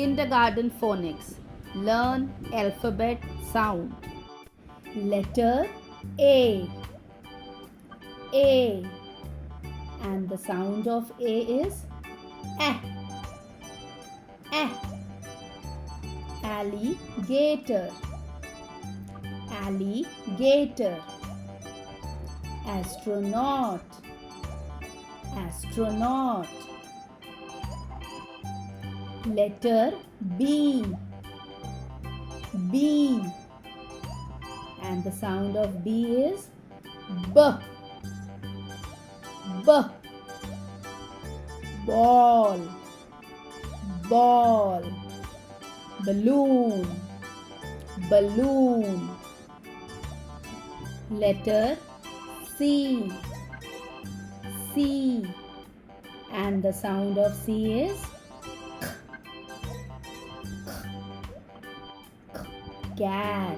Kindergarten phonics. Learn alphabet sound. Letter A. A. And the sound of A is eh. Eh. Alligator. Alligator. Astronaut. Astronaut. Letter B. B. And the sound of B is B. B. Ball. Ball. Balloon. Balloon. Letter C. C. And the sound of C is cat.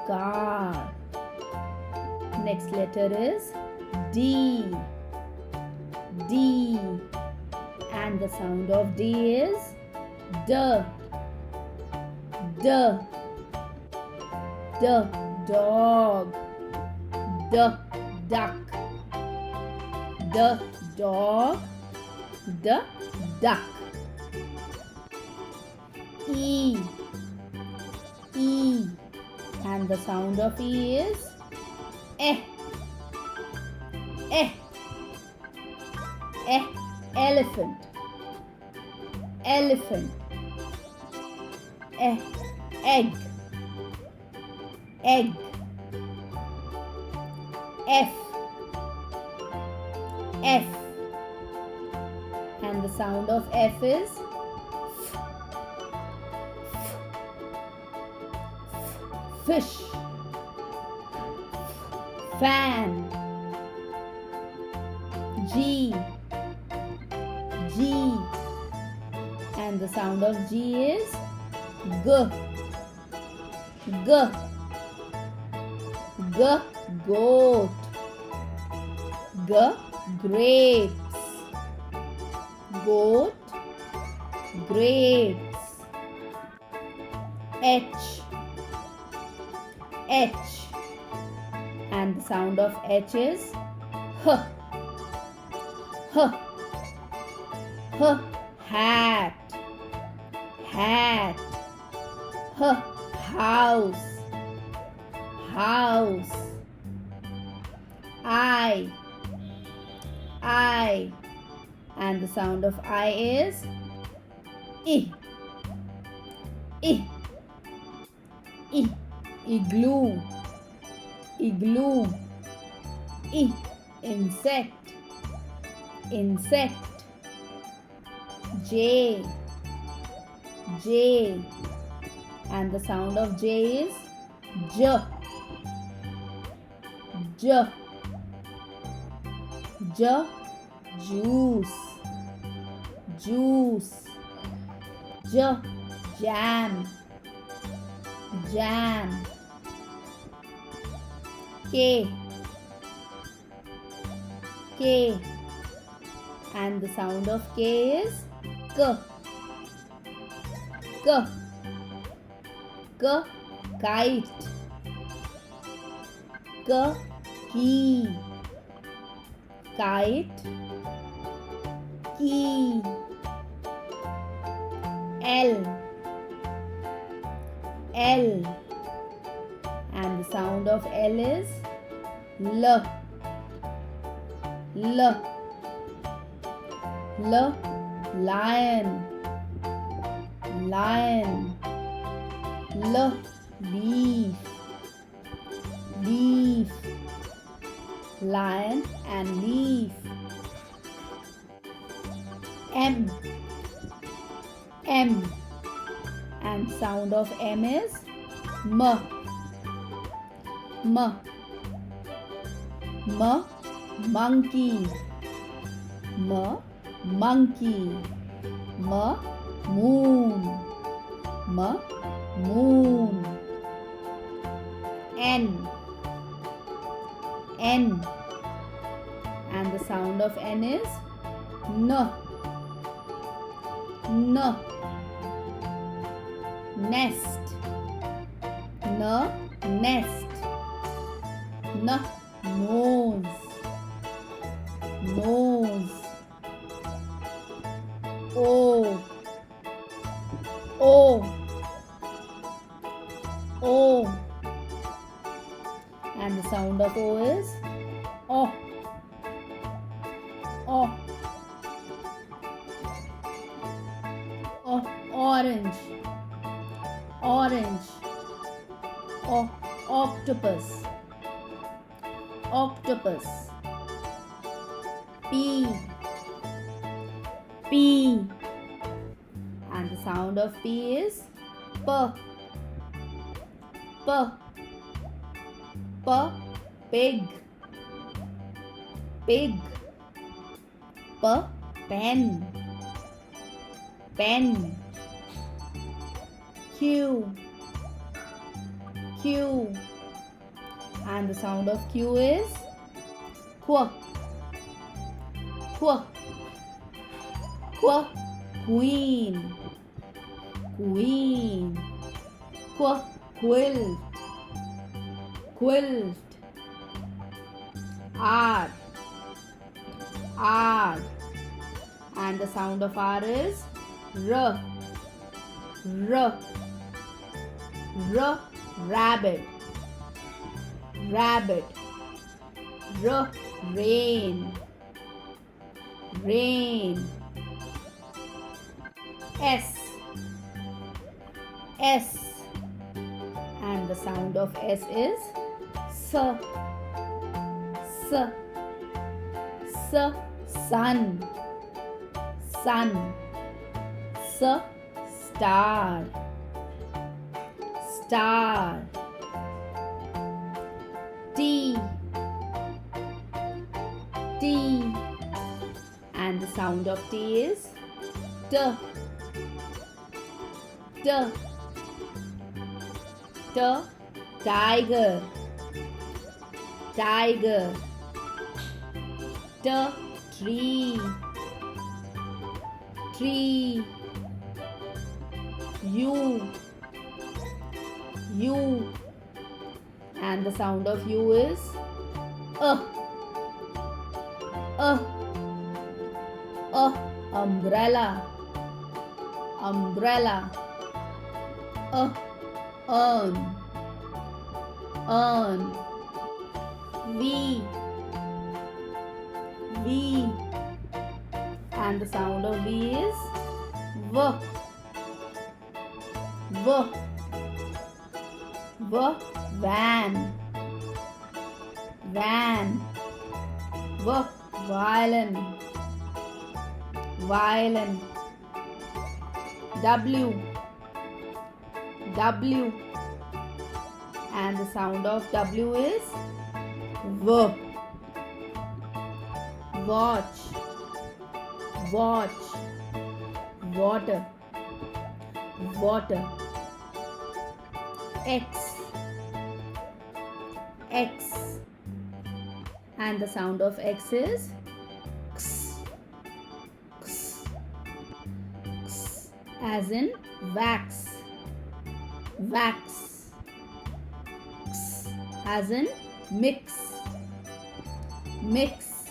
Car. Next letter is D. D. And the sound of D is D. D. D. Dog. D. Duck. D. Dog. D. Duck. E. E. And the sound of E is eh. Eh. Eh. Elephant. Elephant. Eh. Egg. Egg. F. F. And the sound of F is fish. Fan. G. G. And the sound of G is G. G. G. Goat. G. Grapes. Goat. Grapes. H. H. And the sound of H is H. H. H. Hat. Hat. H. House. House. I. And the sound of I is I. I. I. Igloo. Igloo. I. Insect. Insect. J. J. And the sound of J is J. J. J. Juice. Juice. J. Jam. Jam. K. K. And the sound of K is K. K. K. Kite. K. Key. Kite. Key. L. L. And the sound of L is L. L. L. Lion. Lion. L. Leaf. Leaf. Lion and leaf. M. M. And sound of M is M. M. M. Monkey. M. Monkey. M. Moon. M. Moon. N. N. And the sound of N is N. N. Nest. N. Nest. N. Nose. Nose. O. O. O. And the sound of O is O. O. O. Orange. Orange. O. Octopus. Octopus. P. P. And the sound of P is P. P. P. Pig. Pig. P. Pen. Pen. Q. Q. And the sound of Q is Qu. Qu. Qu. Queen. Queen. Qu. Quilt. Quilt. R. R. And the sound of R is R. R. R. Rabbit. Rabbit. R. Rain. Rain. S. S. And the sound of S is S. S. S. Sun. Sun. S. Star. Star. T. T. And the sound of T is T. T. T. Tiger. Tiger. T. Tree. Tree. U. U. And the sound of U is umbrella. Umbrella. Urn. Urn. V. V. And the sound of V is V. V. V. Van. Van. V. Violin. Violin. W. W. And the sound of W is V. Watch. Watch. Water. Water. X. X. And the sound of X is X. X. X. As in wax. Wax. X. As in mix. Mix.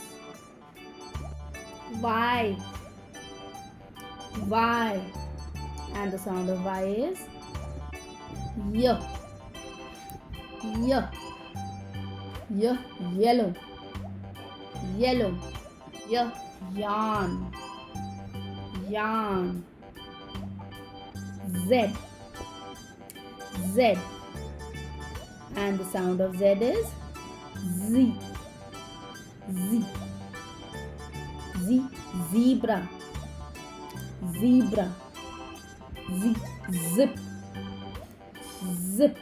Y. Y. And the sound of Y is Y. Y. Y. Yellow. Yellow. Y. Yarn. Yarn. Z. Z. And the sound of Z is Z. Z. Z. Zebra. Zebra. Z. Zip. Zip.